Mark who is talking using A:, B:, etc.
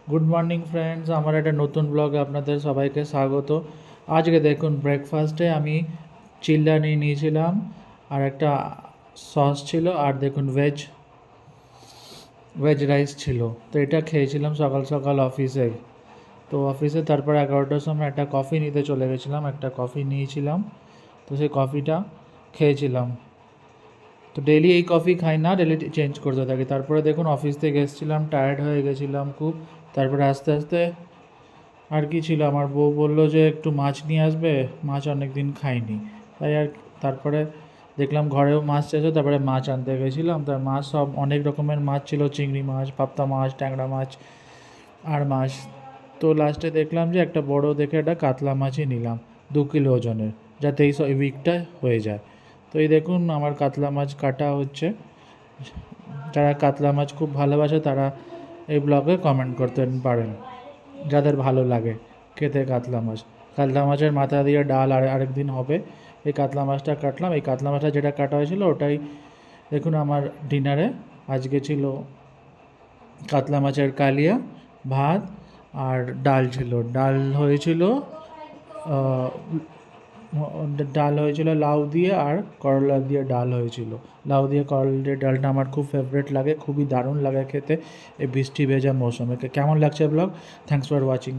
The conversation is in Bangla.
A: গুড মর্নিং ফ্রেন্ডস, আমার একটা নতুন ব্লগে আপনাদের সবাইকে স্বাগত। আজকে দেখুন ব্রেকফাস্টে আমি চিল্লা নিয়ে নিয়েছিলাম, আর একটা সস ছিল, আর দেখুন ভেজ ভেজ রাইস ছিল। তো এটা খেয়েছিলাম সকাল সকাল অফিসে। তো অফিসে তারপর 11টার সময় একটা কফি নিতে চলে গেছিলাম, একটা কফি নিয়েছিলাম। তো সেই কফিটা খেয়েছিলাম। তো ডেইলি এই কফি খাই না, ডেইলি চেঞ্জ করতে থাকি। তারপরে দেখুন অফিস থেকে এসেছিলাম, টায়ার্ড হয়ে গেছিলাম খুব। তারপরে আস্তে আস্তে আর কি ছিল, আমার বউ বললো যে একটু মাছ নিয়ে আসবে, মাছ অনেক দিন খাইনি। তাই আর তারপরে দেখলাম ঘরেও মাছ ছিল, তারপরে মাছ আনতে গেছিলাম। তার মাছ সব অনেক রকমের মাছ ছিল, চিংড়ি মাছ, পাবদা মাছ, ট্যাংরা মাছ আর মাছ। তো লাস্টে দেখলাম যে একটা বড় দেখে একটা কাতলা মাছই নিলাম, 2 কিলো ওজনের, যাতে এই উইকটা হয়ে যায়। তো এই দেখুন আমার কাতলা মাছ কাটা হচ্ছে। যারা কাতলা মাছ খুব ভালোবাসে তারা এই ব্লগে কমেন্ট করতে পারেন, যাদের ভালো লাগে খেতে কাতলা মাছের মাথা দিয়ে ডাল আরেক দিন হবে। এই কাতলা মাছটা কাটলাম, এই কাতলা মাছটা যেটা কাটা হয়েছিল ওটাই দেখুন আমার ডিনারে আজকে ছিল। কাতলা মাছের কালিয়া, ভাত আর ডাল ছিল। আহ, ডাল হয়েছিল লাউ দিয়ে আর করলা দিয়ে ডাল হয়েছিল। লাউ দিয়ে করলা দিয়ে ডালটা আমার খুব ফেভারিট লাগে, খুবই দারুণ লাগে খেতে এই বৃষ্টি ভেজা মৌসুমে। কেমন লাগছে ব্লগ? Thanks for watching.